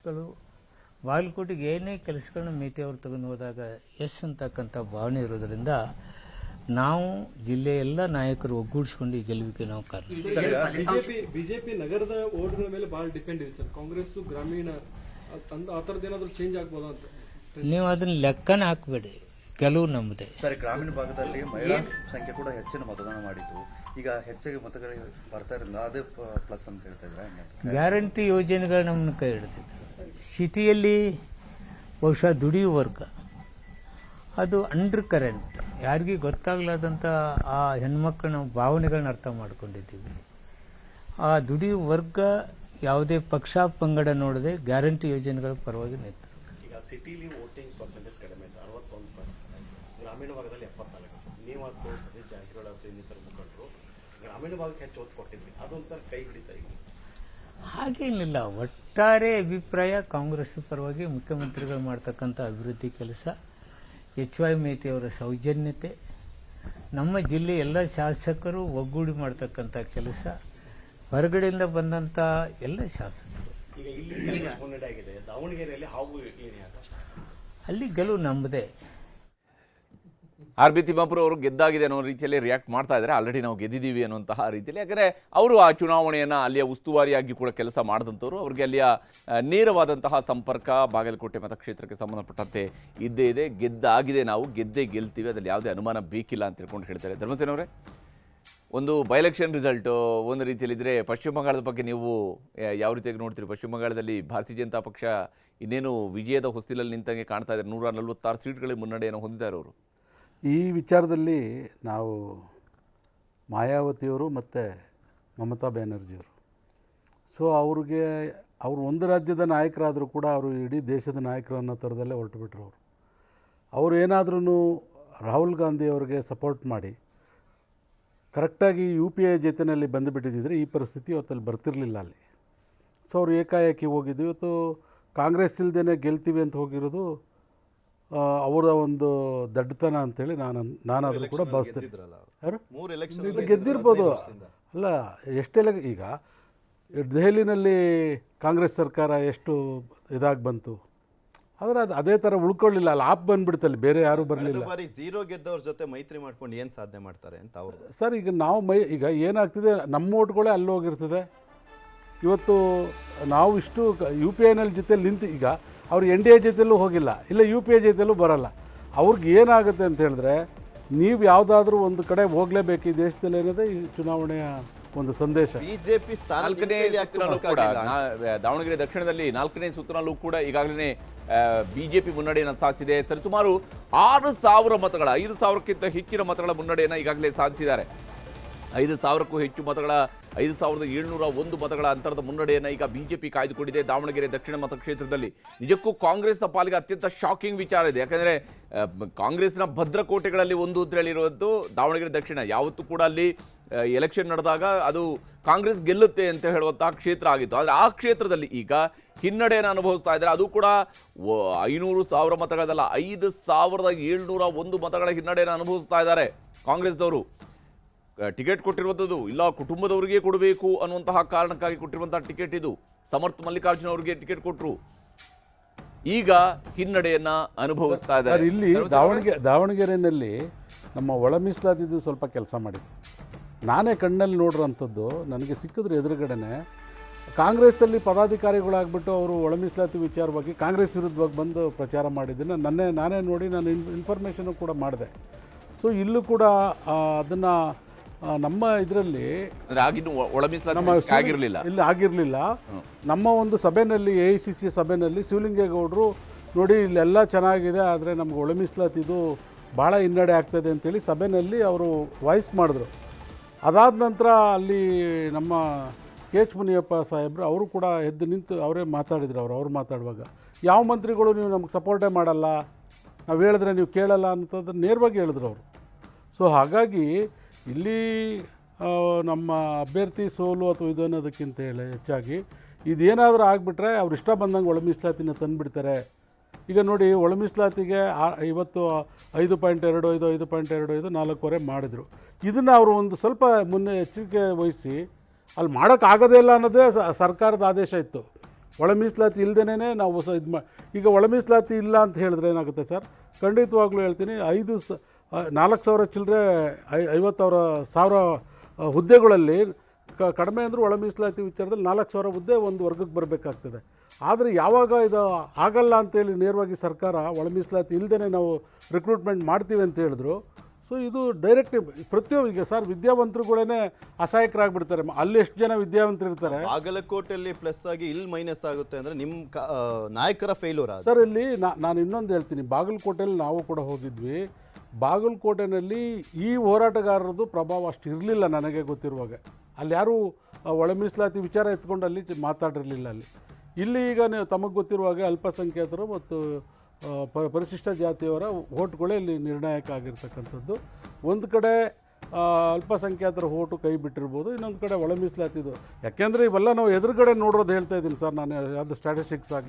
ಬಾಗಲಕೋಟೆಗೆ ಏನೇ ಕೆಲಸಗಳನ್ನ ಮೇಟಿ ಅವರು ತಗೊಂಡು ಹೋದಾಗ ಎಸ್ ಅಂತಕ್ಕಂಥ ಭಾವನೆ ಇರೋದ್ರಿಂದ ನಾವು ಜಿಲ್ಲೆಯ ಎಲ್ಲ ನಾಯಕರು ಒಗ್ಗೂಡಿಸಿಕೊಂಡು ಈ ಗೆಲುವಿಗೆ ನಾವು ಕಾರಣ. ಬಿಜೆಪಿ ನಗರದ ಓಟ್ಗಳ ಮೇಲೆ ಬಹಳ ಡಿಪೆಂಡ್ ಇದೆ ಸರ್. ಕಾಂಗ್ರೆಸ್ ಗ್ರಾಮೀಣ ಆ ಥರದ್ದು ಏನಾದರೂ ಚೇಂಜ್ ಆಗ್ಬೋದಾ ಅಂತ ನೀವು ಅದನ್ನ ಲೆಕ್ಕನ ಹಾಕಬೇಡಿ. ಗೆಲುವು ನಮ್ಮದೇ ಸರ್. ಗ್ರಾಮೀಣ ಭಾಗದಲ್ಲಿ ಮಹಿಳಾ ಸಂಖ್ಯೆ ಕೂಡ ಹೆಚ್ಚಿನ ಮತದಾನ ಮಾಡಿದ್ದು, ಈಗ ಹೆಚ್ಚಿಗೆ ಮತಗಳು ಬರ್ತಾ ಇರಲಿಲ್ಲ, ಅದೇ ಪ್ಲಸ್ ಅಂತ ಹೇಳ್ತಾ ಇದ್ರೆ ಗ್ಯಾರಂಟಿ ಯೋಜನೆಗಳು ನಮ್ಮನ್ನು ಕೈ ಹಿಡಿದಿದೆ. ಸಿಟಿಯಲ್ಲಿ ಬಹುಶಃ ದುಡಿಯುವ ವರ್ಗ ಅದು ಅಂಡರ್ ಕರೆಂಟ್, ಯಾರಿಗೂ ಗೊತ್ತಾಗ್ಲಾದಂಥ ಆ ಹೆಣ್ಮಕ್ಳನ್ನ ಭಾವನೆಗಳನ್ನ ಅರ್ಥ ಮಾಡ್ಕೊಂಡಿದ್ದೀವಿ. ಆ ದುಡಿಯುವ ವರ್ಗ ಯಾವುದೇ ಪಕ್ಷ ಪಂಗಡ ನೋಡದೆ ಗ್ಯಾರಂಟಿ ಯೋಜನೆಗಳ ಪರವಾಗಿ ನಿಂತು. ಈಗ ಸಿಟಿಲಿ ವೋಟಿಂಗ್ ಪರ್ಸೆಂಟೇಜ್ ಕಡಿಮೆ ಇದೆ, 61%. ಗ್ರಾಮೀಣ ಭಾಗದಲ್ಲಿ 74. ನೀವು ಅದು ಸತೀಶ್ ಜಾರಕಿಹೊಳಿ ಅವರು ಇನ್ನಿತರ ಮುಖಂಡರು ಗ್ರಾಮೀಣ ಭಾಗಕ್ಕೆ ಹೆಚ್ಚು ಒತ್ತು ಕೊಟ್ಟಿದ್ರಿ, ಅದೊಂಥರ ಕೈ ಹಿಡಿತಾ ಇದೆ. ಹಾಗೇನಿಲ್ಲ, ಒಟ್ಟಾರೆ ಅಭಿಪ್ರಾಯ ಕಾಂಗ್ರೆಸ್ ಪರವಾಗಿ ಮುಖ್ಯಮಂತ್ರಿಗಳು ಮಾಡ್ತಕ್ಕಂಥ ಅಭಿವೃದ್ಧಿ ಕೆಲಸ, HY ಮೇಟಿ ಅವರ ಸೌಜನ್ಯತೆ, ನಮ್ಮ ಜಿಲ್ಲೆ ಎಲ್ಲ ಶಾಸಕರು ಒಗ್ಗೂಡಿ ಮಾಡ್ತಕ್ಕಂಥ ಕೆಲಸ, ಹೊರಗಡೆಯಿಂದ ಬಂದಂಥ ಎಲ್ಲ ಶಾಸಕರು. ಈಗ ಇಲ್ಲಿ ಮುನ್ನಡೆ ಆಗಿದೆ, ದಾವಣಗೆರೆಯಲ್ಲಿ ಹಾವು ಅಲ್ಲಿ ಗೆಲುವು ನಮ್ಮದೇ. RB ತಿಮ್ಮಾಪುರ ಅವರು ಗೆದ್ದಾಗಿದೆ ಅನ್ನೋ ರೀತಿಯಲ್ಲಿ ರಿಯಾಕ್ಟ್ ಮಾಡ್ತಾ ಇದ್ದಾರೆ. ಆಲ್ರೆಡಿ ನಾವು ಗೆದ್ದಿದ್ದೀವಿ ಅನ್ನುವಂತಹ ರೀತಿಯಲ್ಲಿ. ಯಾಕಂದರೆ ಅವರು ಆ ಚುನಾವಣೆಯನ್ನು ಅಲ್ಲಿಯ ಉಸ್ತುವಾರಿಯಾಗಿ ಕೂಡ ಕೆಲಸ ಮಾಡಿದಂಥವ್ರು. ಅವರಿಗೆ ಅಲ್ಲಿಯ ನೇರವಾದಂತಹ ಸಂಪರ್ಕ ಬಾಗಲಕೋಟೆ ಮತಕ್ಷೇತ್ರಕ್ಕೆ ಸಂಬಂಧಪಟ್ಟಂತೆ ಇದ್ದೇ ಇದೆ. ಗೆದ್ದಾಗಿದೆ, ನಾವು ಗೆದ್ದೇ ಗೆಲ್ತೀವಿ, ಅದರಲ್ಲಿ ಯಾವುದೇ ಅನುಮಾನ ಬೇಕಿಲ್ಲ ಅಂತ ತಿಳ್ಕೊಂಡು ಹೇಳ್ತಾರೆ. ಧರ್ಮಸೇನವರೇ, ಒಂದು ಬೈ ಎಲೆಕ್ಷನ್ ರಿಸಲ್ಟು ಒಂದು ರೀತಿಯಲ್ಲಿದ್ದರೆ ಪಶ್ಚಿಮ ಬಂಗಾಳದ ಬಗ್ಗೆ ನೀವು ಯಾವ ರೀತಿಯಾಗಿ ನೋಡ್ತೀರಿ? ಪಶ್ಚಿಮ ಬಂಗಾಳದಲ್ಲಿ ಭಾರತೀಯ ಜನತಾ ಪಕ್ಷ ಇನ್ನೇನು ವಿಜಯದ ಹೊಸ್ತಿಲಲ್ಲಿ ನಿಂತಂಗೆ ಕಾಣ್ತಾ ಇದ್ದಾರೆ. 146 ಸೀಟ್ಗಳ ಮುನ್ನಡೆಯನ್ನು ಹೊಂದಿದ್ದಾರೆ ಅವರು. ಈ ವಿಚಾರದಲ್ಲಿ ನಾವು ಮಾಯಾವತಿಯವರು ಮತ್ತು ಮಮತಾ ಬ್ಯಾನರ್ಜಿಯವರು, ಸೊ ಅವರು ಒಂದು ರಾಜ್ಯದ ನಾಯಕರಾದರೂ ಕೂಡ ಅವರು ಇಡೀ ದೇಶದ ನಾಯಕರು ಅನ್ನೋ ಥರದಲ್ಲೇ ಹೊರಟುಬಿಟ್ರು. ಅವರು ಏನಾದ್ರೂ ರಾಹುಲ್ ಗಾಂಧಿ ಅವರಿಗೆ ಸಪೋರ್ಟ್ ಮಾಡಿ ಕರೆಕ್ಟಾಗಿ UPA ಜೊತೆಯಲ್ಲಿ ಬಂದುಬಿಟ್ಟಿದ್ದರೆ ಈ ಪರಿಸ್ಥಿತಿ ಇವತ್ತಲ್ಲಿ ಬರ್ತಿರಲಿಲ್ಲ ಅಲ್ಲಿ. ಸೊ ಅವರು ಏಕಾಏಕಿ ಹೋಗಿದ್ದು. ಇವತ್ತು ಕಾಂಗ್ರೆಸ್ ಇಲ್ಲದೇ ಗೆಲ್ತೀವಿ ಅಂತ ಹೋಗಿರೋದು ಅವರ ಒಂದು ದಡ್ಡತನ ಅಂತೇಳಿ ನಾನಾದರೂ ಕೂಡ ಭಾವಿಸ್ತೀನಿ. ಯಾರು ಗೆದ್ದಿರ್ಬೋದು, ಅಲ್ಲ ಎಷ್ಟೆಲ್ಲ. ಈಗ ದೆಹಲಿನಲ್ಲಿ ಕಾಂಗ್ರೆಸ್ ಸರ್ಕಾರ ಎಷ್ಟು ಇದಾಗಿ ಬಂತು, ಆದರೆ ಅದು ಅದೇ ಥರ ಉಳ್ಕೊಳ್ಳಿಲ್ಲ. ಅಲ್ಲಿ ಆಪ್ ಬಂದುಬಿಡ್ತಲ್ಲಿ, ಬೇರೆ ಯಾರೂ ಬರಲಿಲ್ಲ. ಝೀರೋ ಗೆದ್ದವ್ರ ಜೊತೆ ಮೈತ್ರಿ ಮಾಡ್ಕೊಂಡು ಏನು ಸಾಧನೆ ಮಾಡ್ತಾರೆ ಅಂತ ಅವರು. ಸರ್, ಈಗ ನಾವು ಈಗ ಏನಾಗ್ತಿದೆ, ನಮ್ಮ ಓಟ್ಗಳೇ ಅಲ್ಲಿ ಹೋಗಿರ್ತದೆ. ಇವತ್ತು ನಾವು ಇಷ್ಟು UPA ಜೊತೆಲಿ ನಿಂತು, ಈಗ ಅವ್ರು NDA ಜೊತೆಲೂ ಹೋಗಿಲ್ಲ, ಇಲ್ಲ UPA ಜೊತೆಲೂ ಬರೋಲ್ಲ. ಅವ್ರಿಗೆ ಏನಾಗುತ್ತೆ ಅಂತ ಹೇಳಿದ್ರೆ, ನೀವು ಯಾವುದಾದ್ರೂ ಒಂದು ಕಡೆ ಹೋಗಲೇಬೇಕು ಈ ದೇಶದಲ್ಲಿ ಅನ್ನೋದೇ ಈ ಚುನಾವಣೆಯ ಒಂದು ಸಂದೇಶ. ಬಿಜೆಪಿ ದಾವಣಗೆರೆ ದಕ್ಷಿಣದಲ್ಲಿ 4ನೇ ಸುತ್ತಿನಲ್ಲೂ ಕೂಡ ಈಗಾಗಲೇ ಬಿಜೆಪಿ ಮುನ್ನಡೆಯನ್ನು ಸಾಧಿಸಿದೆ. ಸರಿಸುಮಾರು 6,000 ಮತಗಳ 5,000ಕ್ಕಿಂತ ಹೆಚ್ಚಿನ ಮತಗಳ ಮುನ್ನಡೆಯನ್ನು ಈಗಾಗಲೇ ಸಾಧಿಸಿದ್ದಾರೆ. 5,000ಕ್ಕೂ ಹೆಚ್ಚು ಮತಗಳ 5,701 ಮತಗಳ ಅಂತರದ ಮುನ್ನಡೆಯನ್ನು ಈಗ ಬಿಜೆಪಿ ಕಾಯ್ದುಕೊಂಡಿದೆ ದಾವಣಗೆರೆ ದಕ್ಷಿಣ ಮತಕ್ಷೇತ್ರದಲ್ಲಿ. ನಿಜಕ್ಕೂ ಕಾಂಗ್ರೆಸ್ನ ಪಾಲಿಗೆ ಅತ್ಯಂತ ಶಾಕಿಂಗ್ ವಿಚಾರ ಇದೆ. ಯಾಕಂದರೆ ಕಾಂಗ್ರೆಸ್ನ ಭದ್ರಕೋಟೆಗಳಲ್ಲಿ ಒಂದು ಅಂತ ಹೇಳಿರುವುದು ದಾವಣಗೆರೆ ದಕ್ಷಿಣ. ಯಾವತ್ತೂ ಕೂಡ ಅಲ್ಲಿ ಎಲೆಕ್ಷನ್ ನಡೆದಾಗ ಅದು ಕಾಂಗ್ರೆಸ್ ಗೆಲ್ಲುತ್ತೆ ಅಂತ ಹೇಳುವಂತಹ ಕ್ಷೇತ್ರ ಆಗಿತ್ತು. ಆದರೆ ಆ ಕ್ಷೇತ್ರದಲ್ಲಿ ಈಗ ಹಿನ್ನಡೆಯನ್ನು ಅನುಭವಿಸ್ತಾ ಇದ್ದಾರೆ. ಅದು ಕೂಡ 500,000 ಮತಗಳಲ್ಲ, 5,701 ಮತಗಳ ಹಿನ್ನಡೆಯನ್ನು ಅನುಭವಿಸ್ತಾ ಇದ್ದಾರೆ ಕಾಂಗ್ರೆಸ್ದವರು. ಟಿಕೆಟ್ ಕೊಟ್ಟಿರುವಂಥದ್ದು ಇಲ್ಲ ಕುಟುಂಬದವರಿಗೆ ಕೊಡಬೇಕು ಅನ್ನುವಂತಹ ಕಾರಣಕ್ಕಾಗಿ ಕೊಟ್ಟಿರುವಂತಹ ಟಿಕೆಟ್ ಇದು. ಸಮರ್ಥ ಮಲ್ಲಿಕಾರ್ಜುನ ಅವರಿಗೆ ಟಿಕೆಟ್ ಕೊಟ್ಟರು, ಈಗ ಹಿನ್ನಡೆಯನ್ನ ಅನುಭವಿಸ್ತಾ ಇದ್ದಾರೆ. ಇಲ್ಲಿ ದಾವಣಗೆರೆಯಲ್ಲಿ ನಮ್ಮ ಒಳ ಮೀಸಲಾತಿದ್ದು ಸ್ವಲ್ಪ ಕೆಲಸ ಮಾಡಿದ್ವಿ. ನಾನೇ ಕಣ್ಣಲ್ಲಿ ನೋಡಿರೋಂಥದ್ದು, ನನಗೆ ಸಿಕ್ಕಿದ್ರೆ ಎದುರುಗಡೆನೆ ಕಾಂಗ್ರೆಸ್ಸಲ್ಲಿ ಪದಾಧಿಕಾರಿಗಳಾಗ್ಬಿಟ್ಟು ಅವರು ಒಳ ಮೀಸಲಾತಿ ವಿಚಾರವಾಗಿ ಕಾಂಗ್ರೆಸ್ ವಿರುದ್ಧವಾಗಿ ಬಂದು ಪ್ರಚಾರ ಮಾಡಿದ್ದನ್ನು ನಾನೇ ನೋಡಿ ನಾನು ಇನ್ಫಾರ್ಮೇಷನು ಕೂಡ ಮಾಡಿದೆ. ಸೊ ಇಲ್ಲೂ ಕೂಡ ಅದನ್ನು ನಮ್ಮ ಇದರಲ್ಲಿ ಇಲ್ಲಿ ಆಗಿರಲಿಲ್ಲ. ನಮ್ಮ ಒಂದು ಸಭೆಯಲ್ಲಿ AICC ಸಭೆಯಲ್ಲಿ ಶಿವಲಿಂಗೇಗೌಡರು ನೋಡಿ ಇಲ್ಲೆಲ್ಲ ಚೆನ್ನಾಗಿದೆ, ಆದರೆ ನಮ್ಗೆ ಒಳ ಮೀಸಲಾತಿದು ಭಾಳ ಹಿನ್ನಡೆ ಆಗ್ತದೆ ಅಂತೇಳಿ ಸಭೆಯಲ್ಲಿ ಅವರು ವಾಯ್ಸ್ ಮಾಡಿದ್ರು. ಅದಾದ ನಂತರ ಅಲ್ಲಿ ನಮ್ಮ KH ಮುನಿಯಪ್ಪ ಸಾಹೇಬರು ಅವರು ಕೂಡ ಎದ್ದು ನಿಂತು ಅವರೇ ಮಾತಾಡಿದ್ರು. ಅವ್ರು ಮಾತಾಡುವಾಗ ಯಾವ ಮಂತ್ರಿಗಳು ನೀವು ನಮ್ಗೆ ಸಪೋರ್ಟೇ ಮಾಡಲ್ಲ, ನಾವು ಹೇಳಿದ್ರೆ ನೀವು ಕೇಳಲ್ಲ ಅನ್ನೋದನ್ನು ನೇರವಾಗಿ ಹೇಳಿದ್ರು ಅವರು. ಸೊ ಹಾಗಾಗಿ ಇಲ್ಲಿ ನಮ್ಮ ಅಭ್ಯರ್ಥಿ ಸೋಲು ಅಥವಾ ಇದು ಅನ್ನೋದಕ್ಕಿಂತ ಹೆಚ್ಚಾಗಿ ಇದೇನಾದರೂ ಆಗಿಬಿಟ್ರೆ ಅವ್ರು ಇಷ್ಟ ಬಂದಂಗೆ ಒಳ ಮೀಸಲಾತಿನ ತಂದುಬಿಡ್ತಾರೆ. ಈಗ ನೋಡಿ, ಒಳ ಮೀಸಲಾತಿಗೆ ಇವತ್ತು 5.25 5.25 4.25 ಮಾಡಿದರು. ಇದನ್ನು ಅವರು ಒಂದು ಸ್ವಲ್ಪ ಮುನ್ನೆ ಎಚ್ಚರಿಕೆ ವಹಿಸಿ ಅಲ್ಲಿ ಮಾಡೋಕ್ಕಾಗೋದೇ ಇಲ್ಲ ಅನ್ನೋದೇ ಸರ್ಕಾರದ ಆದೇಶ ಇತ್ತು. ಒಳ ಮೀಸಲಾತಿ ಇಲ್ಲದೇ ನಾವು ಈಗ ಒಳ ಮೀಸಲಾತಿ ಇಲ್ಲ ಅಂತ ಹೇಳಿದ್ರೆ ಏನಾಗುತ್ತೆ ಸರ್, ಖಂಡಿತವಾಗ್ಲೂ ಹೇಳ್ತೀನಿ 4,000 ಚಿಲ್ಲರೆ 50,000 ಹುದ್ದೆಗಳಲ್ಲಿ ಕಡಿಮೆ ಅಂದರೂ ಒಳ ಮೀಸಲಾತಿ ವಿಚಾರದಲ್ಲಿ 4,000 ಹುದ್ದೆ ಒಂದು ವರ್ಗಕ್ಕೆ ಬರಬೇಕಾಗ್ತದೆ. ಆದರೆ ಯಾವಾಗ ಇದು ಆಗಲ್ಲ ಅಂತೇಳಿ ನೇರವಾಗಿ ಸರ್ಕಾರ ಒಳ ಮೀಸಲಾತಿ ಇಲ್ಲದೇ ನಾವು ರಿಕ್ರೂಟ್ಮೆಂಟ್ ಮಾಡ್ತೀವಿ ಅಂತ ಹೇಳಿದ್ರು. ಸೊ ಇದು ಡೈರೆಕ್ಟ್ ಪ್ರತಿಯೊಬ್ಬ ಈಗ ಸರ್ ವಿದ್ಯಾವಂತರುಗಳೇ ಅಸಹಾಯಕರಾಗ್ಬಿಡ್ತಾರೆ. ಅಲ್ಲಿ ಎಷ್ಟು ಜನ ವಿದ್ಯಾವಂತರು ಇರ್ತಾರೆ. ಬಾಗಲಕೋಟೆಯಲ್ಲಿ ಪ್ಲಸ್ ಆಗಿ ಇಲ್ಲಿ ಮೈನಸ್ ಆಗುತ್ತೆ ಅಂದರೆ ನಿಮ್ಮ ನಾಯಕರ ಫೇಲ್ಯೂರ್ ಆದ ಸರ್ ಇಲ್ಲಿ ನಾನು ಇನ್ನೊಂದು ಹೇಳ್ತೀನಿ, ಬಾಗಲಕೋಟೆಯಲ್ಲಿ ನಾವು ಕೂಡ ಹೋಗಿದ್ವಿ. ಬಾಗಲಕೋಟೆಯಲ್ಲಿ ಈ ಹೋರಾಟಗಾರರದ್ದು ಪ್ರಭಾವ ಅಷ್ಟು ಇರಲಿಲ್ಲ ನನಗೆ ಗೊತ್ತಿರುವಾಗ. ಅಲ್ಲಿ ಯಾರೂ ಒಳ ಮೀಸಲಾತಿ ವಿಚಾರ ಎತ್ಕೊಂಡು ಅಲ್ಲಿ ಮಾತಾಡಿರಲಿಲ್ಲ. ಇಲ್ಲಿ ಈಗ ನೀವು ತಮಗೆ ಗೊತ್ತಿರುವಾಗ ಅಲ್ಪಸಂಖ್ಯಾತರು ಮತ್ತು ಪರಿಶಿಷ್ಟ ಜಾತಿಯವರ ಓಟ್ಗಳೇ ಇಲ್ಲಿ ನಿರ್ಣಾಯಕ ಆಗಿರ್ತಕ್ಕಂಥದ್ದು. ಒಂದು ಕಡೆ ಅಲ್ಪಸಂಖ್ಯಾತರ ಓಟು ಕೈ ಬಿಟ್ಟಿರ್ಬೋದು, ಇನ್ನೊಂದು ಕಡೆ ಒಳ ಮೀಸಲಾತಿದು. ಯಾಕೆಂದರೆ ಇವೆಲ್ಲ ನಾವು ಎದುರುಗಡೆ ನೋಡೋದು ಹೇಳ್ತಾ ಇದ್ದೀನಿ ಸರ್, ನಾನು ಯಾವುದು ಸ್ಟ್ಯಾಟಿಸ್ಟಿಕ್ಸ್ ಆಗಿ